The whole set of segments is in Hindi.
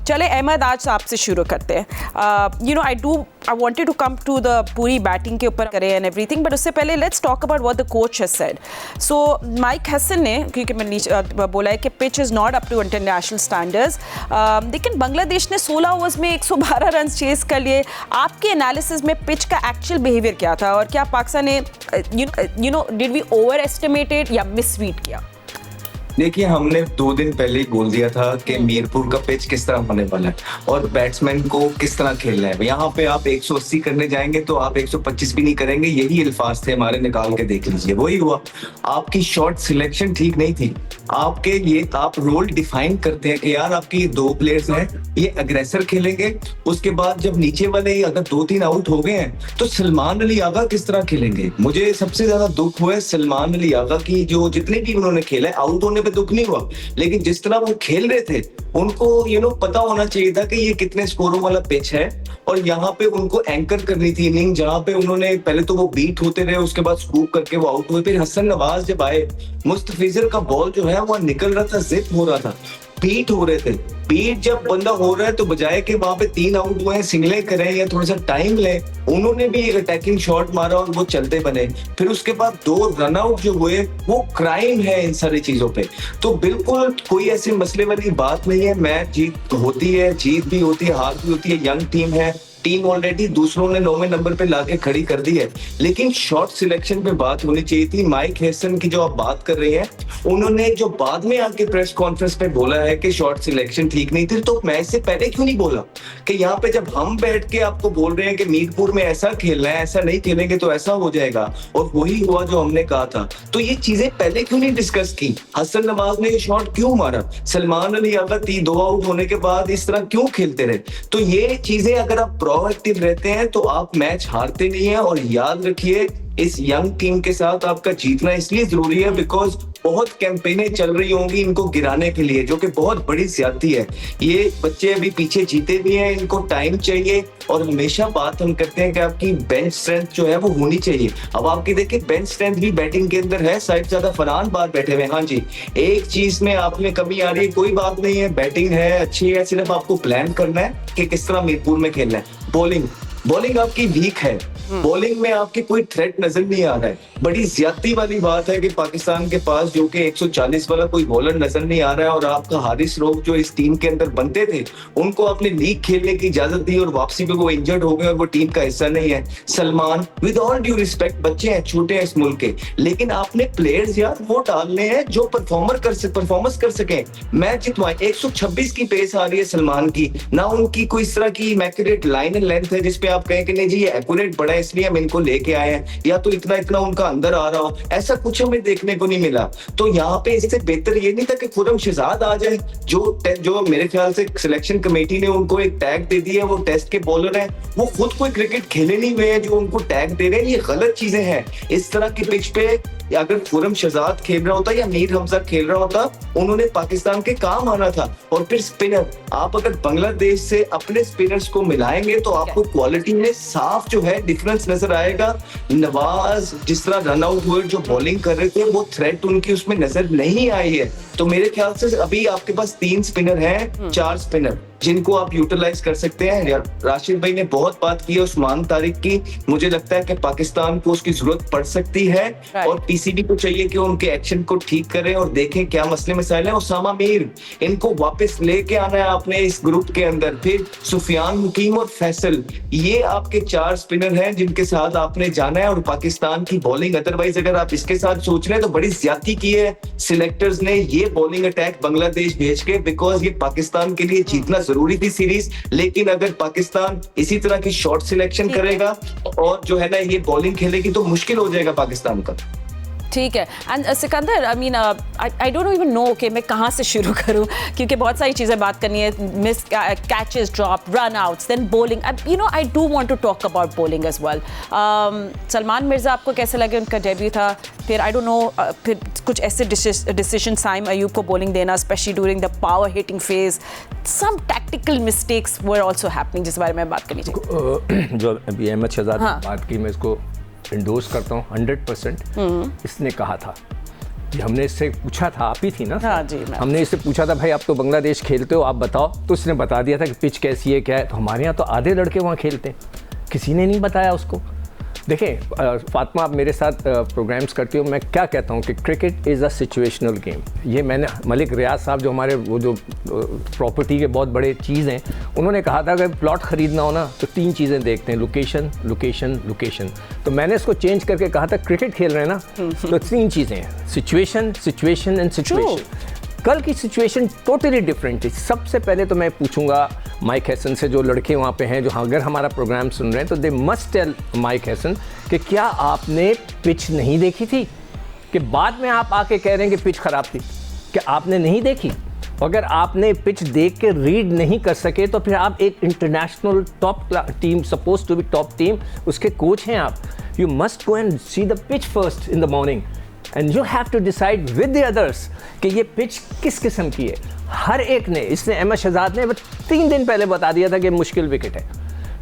चले अहमद, आज आपसे शुरू करते हैं. I wanted to come to the पूरी बैटिंग के ऊपर करें एंड एवरीथिंग, बट उससे पहले let's talk about what the coach has said. So Mike Hesson ने, क्योंकि मैंने बोला है कि pitch is not up to international standards, लेकिन बांग्लादेश ने 16 ओवर्स में 112 रन चेस कर लिए. आपके एनालिसिस में पिच का एक्चुअल बिहेवियर क्या था, और क्या पाकिस्तान ने डिड वी ओवर एस्टिमेटेड या मिसरीड किया? देखिए, हमने 2 दिन पहले ही बोल दिया था कि मीरपुर का पिच किस तरह होने वाला है और बैट्समैन को किस तरह खेलना है. यहाँ पे आप 180 करने जाएंगे तो आप 125 भी नहीं करेंगे, यही अल्फाज थे हमारे. निकाल के देख लीजिए, वही हुआ. आपकी शॉट सिलेक्शन ठीक नहीं थी. आपके ये आप रोल डिफाइन करते हैं कि यार आपके ये 2 प्लेयर्स हैं, ये अग्रेसर खेलेंगे. उसके बाद जब नीचे वाले अगर 2-3 आउट हो गए हैं तो सलमान अली आगा किस तरह खेलेंगे. मुझे सबसे ज्यादा दुख हुआ है सलमान अली आगा की, जो जितने भी उन्होंने खेला है, आउट होने पे दुख नहीं हुआ, लेकिन जिस तरह वो खेल रहे थे उनको पता होना चाहिए था कि ये कितने स्कोरों वाला पिच है, और यहाँ पे उनको एंकर करनी थी इनिंग, जहां पे उन्होंने पहले तो वो बीट होते रहे, उसके बाद स्कूप करके वो आउट हुए. फिर हसन नवाज जब आए, मुस्तफिजर का बॉल जो है वो निकल रहा था, जिप हो रहा था, बीट हो रहे थे. बीट जब बंदा हो रहा है तो बजाय के वहां पे 3 आउट हुए हैं, सिंगले करें या थोड़ा सा टाइम लें, उन्होंने भी एक अटैकिंग शॉट मारा और वो चलते बने. फिर उसके बाद 2 रन आउट जो हुए, वो क्राइम है इन सारी चीजों पे. तो बिल्कुल कोई ऐसे मसले वाली बात नहीं है. मैच जीत होती है, जीत भी होती है, हार भी होती है. यंग टीम है, टीम ऑलरेडी दूसरों ने 9वें नंबर पे लाके खड़ी कर दी है, लेकिन शॉट सिलेक्शन पे बात होनी चाहिए थी. माइक हैसन की जो आप बात कर रहे हैं, उन्होंने जो बाद में आके प्रेस कॉन्फ्रेंस पे बोला है कि शॉट सिलेक्शन ठीक नहीं थी, तो मैच से पहले क्यों नहीं बोला कि यहाँ पे जब हम बैठ के आपको बोल रहे हैं कि मीरपुर में ऐसा खेलना है, ऐसा नहीं खेलेंगे तो ऐसा हो जाएगा, और वही हुआ जो हमने कहा था. तो ये चीजें पहले क्यों नहीं डिस्कस की? हसन नवाज ने ये शॉट क्यों मारा? सलमान अली अगर 2 आउट होने के बाद इस तरह क्यों खेलते रहे? तो ये चीजें अगर आप प्रोएक्टिव रहते हैं तो आप मैच हारते नहीं है. और याद रखिए, इस यंग टीम के साथ आपका जीतना इसलिए जरूरी है बिकॉज बहुत कैंपेनें चल रही होंगी इनको गिराने के लिए, जो कि बहुत बड़ी ज्यादती है. ये बच्चे अभी पीछे जीते भी हैं, इनको टाइम चाहिए. और हमेशा बात हम करते हैं कि आपकी बेंच स्ट्रेंथ जो है वो होनी चाहिए. अब आपकी देखिए बेंच स्ट्रेंथ भी बैटिंग के अंदर है. साइड ज्यादा फरहान बाहर बैठे हुए. हाँ जी, एक चीज में आप में कमी आ रही है, कोई बात नहीं है, बैटिंग है, अच्छी है, सिर्फ आपको प्लान करना है कि किस तरह मीरपुर में खेलना है. बॉलिंग आपकी वीक है. बॉलिंग में आपके कोई थ्रेट नजर नहीं आ रहा है. बड़ी ज्यादती वाली बात है कि पाकिस्तान के पास जो कि 140 वाला कोई बॉलर नजर नहीं आ रहा है, और आपका हारिस रऊफ जो इस टीम के अंदर बनते थे, उनको आपने लीग खेलने की इजाजत दी और वापसी पे वो इंजर्ड हो गए और वो टीम का हिस्सा नहीं है. Salman, with all due respect, बच्चे हैं, छोटे हैं इस मुल्क के, लेकिन आपने प्लेयर्स यार वो डालने हैं जो परफॉर्मेंस कर सके, मैच जितवाएं. 126 की पेस आ रही है सलमान की, ना उनकी कोई इस तरह की इमैक्युलेट लाइन एंड लेंथ है जिसपे आप कहें कि नहीं जी ये एक्यूरेट बड़ा है इसलिए हम इनको लेके आए हैं, या तो इतना उनका अंदर आ रहा हो. ऐसा कुछ हमें देखने को नहीं मिला. तो यहाँ पे इससे बेहतर ये नहीं था कि खुरम शहजाद आ जाए, जो मेरे ख्याल से सिलेक्शन कमेटी ने उनको एक टैग दे दिया है, वो टेस्ट के बॉलर हैं, वो खुद कोई क्रिकेट खेले नहीं हुए हैं, जो उनको टैग दे रहे हैं. ये गलत चीजें हैं. इस तरह की पिच पे अगर खुरम शहजाद खेल रहा होता या मीर हमजा खेल रहा होता, उन्होंने पाकिस्तान के काम आना था. और फिर स्पिनर, आप अगर बांग्लादेश से अपने स्पिनर्स को मिलाएंगे तो आपको क्वालिटी में साफ जो है डिफरेंस नजर आएगा. नवाज जिस तरह रन आउट हुए, जो बॉलिंग कर रहे थे, वो थ्रेट उनकी उसमें नजर नहीं आई है. तो मेरे ख्याल से अभी आपके पास 3 स्पिनर हैं, 4 स्पिनर जिनको आप यूटिलाइज कर सकते हैं. राशिद भाई ने बहुत बात की है उस्मान तारिक की. मुझे लगता है कि पाकिस्तान को उसकी जरूरत पड़ सकती है, और पीसीबी को चाहिए कि उनके एक्शन को ठीक करें और देखें क्या मसले मसाइल हैं. उसामा मीर, इनको वापस लेके आना है आपने इस ग्रुप के अंदर. फिर सुफियान मुकीम और फैसल, ये आपके 4 स्पिनर हैं जिनके साथ आपने जाना है. और पाकिस्तान की बॉलिंग अदरवाइज अगर आप इसके साथ सोच रहे हैं तो बड़ी ज्यादती की है सिलेक्टर्स ने ये बॉलिंग अटैक बांग्लादेश भेज के, बिकॉज ये पाकिस्तान के लिए जीतना जरूरी थी सीरीज. लेकिन अगर पाकिस्तान इसी तरह की शॉट सिलेक्शन करेगा और जो है ना ये बॉलिंग खेलेगी तो मुश्किल हो जाएगा पाकिस्तान का. ठीक है. And Sikandar, I don't even know कि मैं कहाँ से शुरू करूँ, क्योंकि बहुत सारी चीज़ें बात करनी है. Miss catches, drop, run outs, then bowling. I do want to talk about bowling as well. Salman Mirza आपको कैसे लगे? उनका डेब्यू था. फिर आई डोंट नो, फिर कुछ ऐसे डिसीजन साइम अयूब को बॉलिंग देना, specially during the power hitting phase. Some tactical mistakes were also happening, जिस बारे में बात करनी चाहिए. जो अभी अहमद शहजाद ने बात की, मैं इसको इंडोर्स करता हूँ 100%. इसने कहा था ये हमने इससे पूछा था, आप ही थी ना? हाँ जी, हमने इससे पूछा था भाई आप तो बांग्लादेश खेलते हो, आप बताओ, तो उसने बता दिया था कि पिच कैसी है क्या है। तो हमारे यहाँ तो आधे लड़के वहाँ खेलते हैं, किसी ने नहीं बताया उसको। देखें फातिमा, आप मेरे साथ प्रोग्राम्स करती हो, मैं क्या कहता हूँ कि cricket is a situational game. ये मैंने मलिक रियाज साहब जो हमारे वो जो प्रॉपर्टी के बहुत बड़े चीज़ हैं, उन्होंने कहा था अगर प्लॉट ख़रीदना हो ना तो 3 चीज़ें देखते हैं, लोकेशन लोकेशन लोकेशन। तो मैंने इसको चेंज करके कहा था क्रिकेट खेल रहे हैं ना तो 3 चीज़ें हैं, सिचुएशन सिचुएशन एंड सिचुएशन। कल की सिचुएशन टोटली डिफरेंट थी। सबसे पहले तो मैं पूछूंगा माइक हैसन से, जो लड़के वहाँ पे हैं जो अगर हमारा प्रोग्राम सुन रहे हैं तो they must tell Mike Hesson कि क्या आपने पिच नहीं देखी थी, कि बाद में आप आके कह रहे हैं कि पिच ख़राब थी, कि आपने नहीं देखी। अगर आपने पिच देख के रीड नहीं कर सके तो फिर आप एक international top team, suppose to be top team, उसके कोच हैं आप। You must go and see the pitch first in the morning and you have to decide with the others कि ये पिच किस किस्म की है। हर एक ने, इसने अहमद शहजाद ने 3 दिन पहले बता दिया था कि मुश्किल विकेट है,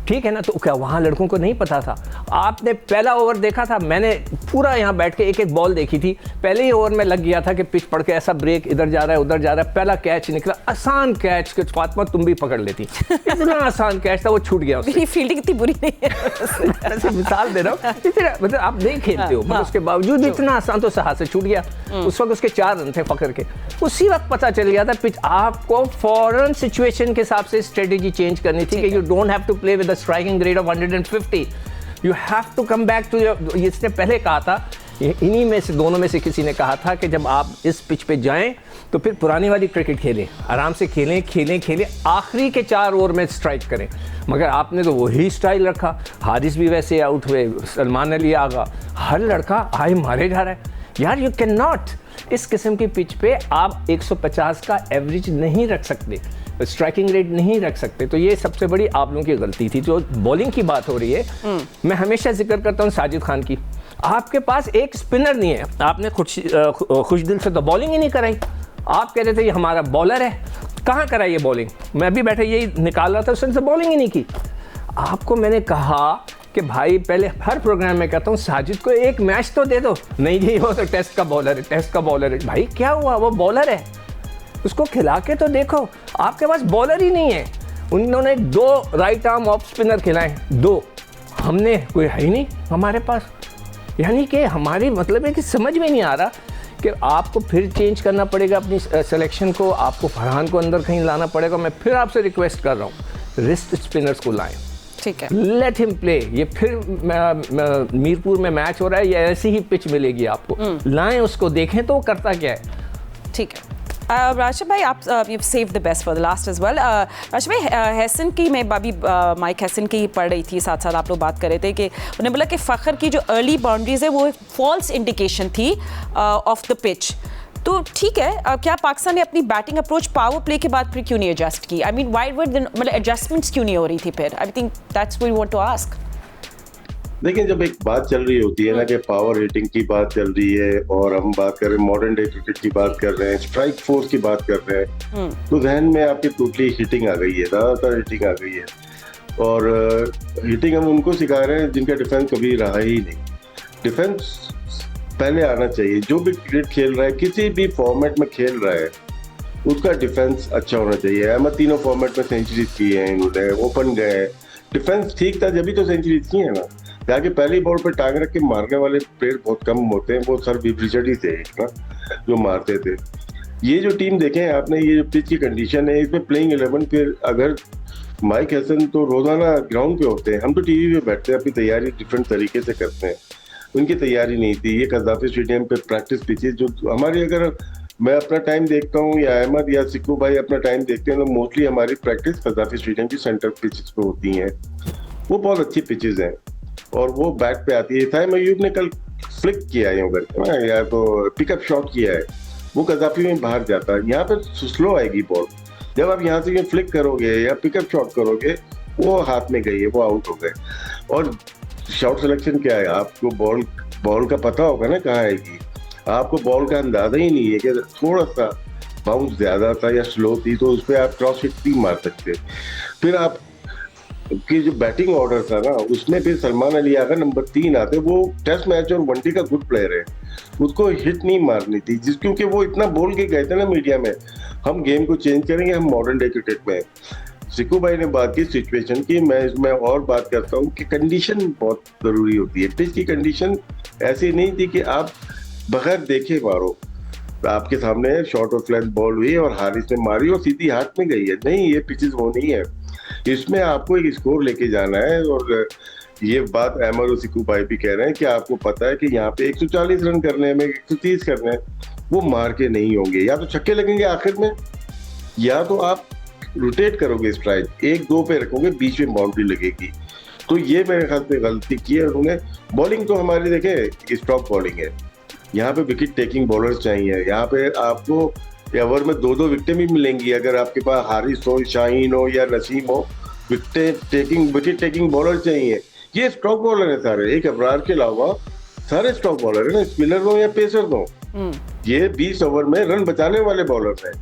ठीक है ना? तो क्या वहाँ लड़कों को नहीं पता था? आपने पहला ओवर देखा था, मैंने पूरा यहाँ बैठ के एक एक बॉल देखी थी। पहले ही ओवर में लग गया था कि पिच पड़ के ऐसा ब्रेक इधर जा रहा है उधर जा रहा है। पहला कैच निकला, आसान कैच कि फातिमा तुम भी पकड़ लेती, इतना आसान कैच था, वो छूट गया। मेरी फील्डिंग इतनी बुरी नहीं है। ऐसे मिसाल दे रहा हूँ, मतलब आप नहीं खेलते हो, मतलब उसके बावजूद भी इतना आसान, तो हाथ से छूट गया। उस वक्त उसके 4 रन थे फकर के, उसी वक्त पता चल गया था पिच। आपको फौरन सिचुएशन के हिसाब से स्ट्रेटेजी चेंज करनी थी कि you don't have to play with the striking grade of 150, you have to come back to your. इसने पहले कहा था, इन्हीं में से दोनों में से किसी ने कहा था कि जब आप इस पिच पे जाएं तो फिर पुरानी वाली क्रिकेट खेलें, आराम से खेलें खेलें खेलें, आखिरी के 4 ओवर में स्ट्राइक करें। मगर आपने तो वही स्टाइल रखा, हारिस भी वैसे आउट हुए, सलमान अली आगा, हर लड़का आए मारे जा रहा है। यार यू कैन नॉट, इस किस्म की पिच पे आप 150 का एवरेज नहीं रख सकते, स्ट्राइकिंग रेट नहीं रख सकते। तो ये सबसे बड़ी आप लोगों की गलती थी। जो बॉलिंग की बात हो रही है, मैं हमेशा जिक्र करता हूँ साजिद खान की। आपके पास एक स्पिनर नहीं है, आपने खुश दिल से तो बॉलिंग ही नहीं कराई। आप कह रहे थे ये हमारा बॉलर है, कहाँ कराई ये बॉलिंग? मैं भी बैठे यही निकाल रहा था, उसने तो बॉलिंग ही नहीं की। आपको मैंने कहा कि भाई, पहले हर प्रोग्राम में कहता हूँ साजिद को एक मैच तो दे दो। नहीं जी वो तो टेस्ट का बॉलर है, टेस्ट का बॉलर है। भाई क्या हुआ, वो बॉलर है, उसको खिला के तो देखो। आपके पास बॉलर ही नहीं है। उन्होंने 2 राइट आर्म ऑफ स्पिनर खिलाए, 2, हमने कोई है ही नहीं हमारे पास। यानी कि हमारी मतलब है कि समझ में नहीं आ रहा कि आपको फिर चेंज करना पड़ेगा अपनी सिलेक्शन को, आपको फरहान को अंदर कहीं लाना पड़ेगा। मैं फिर आपसे रिक्वेस्ट कर रहा हूँ, रिस्ट स्पिनर्स को लाएं, ठीक है, लेट हिम प्ले। ये फिर मीरपुर में मैच हो रहा है, ये ऐसी ही पिच मिलेगी आपको, लाएं उसको, देखें तो वो करता क्या है। ठीक है। राशिद भाई, आप you save the best for the last as well. Rashid भाई, हैसन की, मैं अभी माइक हैसन की पढ़ रही थी, साथ साथ आप लोग बात कर रहे थे कि उन्होंने बोला कि फ़खर की जो अर्ली बाउंड्रीज है वो एक फॉल्स इंडिकेशन थी ऑफ द पिच। तो ठीक है, क्या पाकिस्तान ने अपनी बैटिंग अप्रोच पावर प्ले के बाद फिर क्यों नहीं एडजस्ट की? आई मीन वाई वर्ड, मतलब एडजस्टमेंट्स क्यों नहीं हो रही थी फिर? I think that's what we want to ask. देखिए, जब एक बात चल रही होती है ना कि पावर हिटिंग की बात चल रही है और हम बात कर रहे हैं मॉडर्न डे क्रिकेट की बात कर रहे हैं, स्ट्राइक फोर्स की बात कर रहे हैं, तो जहन में आपकी टोटली हिटिंग आ गई है, ज़्यादातर हिटिंग आ गई है। और हिटिंग हम उनको सिखा रहे हैं जिनका डिफेंस कभी रहा ही नहीं। डिफेंस पहले आना चाहिए। जो भी क्रिकेट खेल रहा है, किसी भी फॉर्मेट में खेल रहा है, उसका डिफेंस अच्छा होना चाहिए। अहमद 3 फॉर्मेट में सेंचुरीज की है, इन्होंने ओपन गए, डिफेंस ठीक था जब भी तो सेंचुरीज की है ना। जाके पहली बॉल पे टांग रख के मारने वाले प्लेयर बहुत कम होते हैं, वो सर रिचर्ड ही थे ना जो मारते थे। ये जो टीम देखें आपने, ये जो पिच की कंडीशन है, इसमें प्लेइंग 11 फिर अगर माइक हैसन तो रोजाना ग्राउंड पे होते हैं, हम तो टीवी पे बैठते हैं, अपनी तैयारी डिफरेंट तरीके से करते हैं। उनकी तैयारी नहीं थी। ये कज़ाफी स्टेडियम पे प्रैक्टिस पिचेज जो हमारी, अगर मैं अपना टाइम देखता हूँ या अहमद या सिक्कू भाई अपना टाइम देखते हैं, तो मोस्टली हमारी प्रैक्टिस कज़ाफी स्टेडियम की सेंटर पिचेज पे होती हैं। वो बहुत अच्छी पिचेज हैं और वो बैट पे आती है। था मयूब ने कल फ्लिक किया है करके, या तो पिकअप शॉट किया है, वो कज़ाफी में बाहर जाता है। यहाँ पे स्लो आएगी बॉल, जब आप यहाँ से फ्लिक करोगे या पिकअप शॉट करोगे, वो हाथ में गई है, वो आउट हो गए। और शॉट सिलेक्शन क्या है, आपको बॉल का पता होगा ना कहाँ आएगी। आपको बॉल का अंदाजा ही नहीं है कि थोड़ा सा बाउंस ज्यादा था या स्लो थी तो उस पर आप क्रॉस हिट भी मार सकते। फिर आप कि जो बैटिंग ऑर्डर था ना, उसमें फिर सलमान अली आकर नंबर 3 आते। वो टेस्ट मैच और वनडे का गुड प्लेयर है, उसको हिट नहीं मारनी थी, क्योंकि वो इतना बोल के गए थे ना मीडिया में, हम गेम को चेंज करेंगे, हम मॉडर्न डे क्रिकेट में। सिक्कू भाई ने बात की सिचुएशन की, मैं इसमें और बात करता हूँ कि कंडीशन बहुत जरूरी होती है। पिच की कंडीशन ऐसी नहीं थी कि आप बगैर देखे मारो, आपके सामने शॉर्ट ऑफ लेंथ बॉल हुई और हारिस ने मारी और सीधी हाथ में गई है। नहीं, ये पिचेस वो नहीं है, इसमें आपको एक स्कोर लेके जाना है। और ये बात अहमद और सिक्कू भाई भी कह रहे हैं कि आपको पता है कि यहाँ पे 140 रन करने हैं, 130 करने हैं, वो मार के नहीं होंगे। या तो छक्के लगेंगे आखिर में, या तो आप रोटेट करोगे, स्ट्राइक 1-2 पे रखोगे, बीच में बाउंड्री लगेगी। तो ये मेरे ख्याल से गलती की है उन्होंने। बॉलिंग तो हमारी देखे स्ट्रोक बॉलिंग है, यहाँ पे विकेट टेकिंग बॉलर्स चाहिए। यहाँ पे आपको ओवर में 2-2 विकेटें भी मिलेंगी अगर आपके पास हारिस हो, शाहीन हो या नसीम हो, विकेट टेकिंग बॉलर चाहिए। ये स्ट्रोक बॉलर है सारे, एक अबरार के अलावा सारे स्ट्रोक बॉलर है ना, स्पिनर हो या पेसर हो। ये 20 ओवर में रन बचाने वाले बॉलर हैं।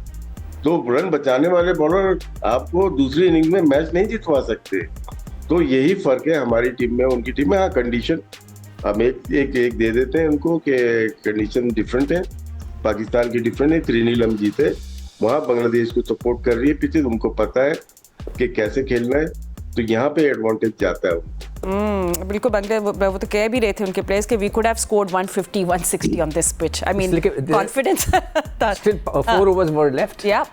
तो रन बचाने वाले बॉलर आपको दूसरी इनिंग में मैच नहीं जितवा सकते। तो यही फर्क है हमारी टीम में उनकी टीम में। हाँ, कंडीशन हम एक दे देते हैं उनको कि कंडीशन डिफरेंट है, पाकिस्तान की डिफरेंट है। 3 नीलम जीते, वहाँ बांग्लादेश को सपोर्ट कर रही है पिचेस, उनको पता है कि कैसे खेलना है, तो यहाँ पे एडवांटेज जाता है। बिल्कुल, बांग्लादेश वो तो कह भी रहे थे उनके प्लेयर्स कि we could have scored 150 160 on this pitch. I mean confidence था। Still 4 overs were left. Yeah.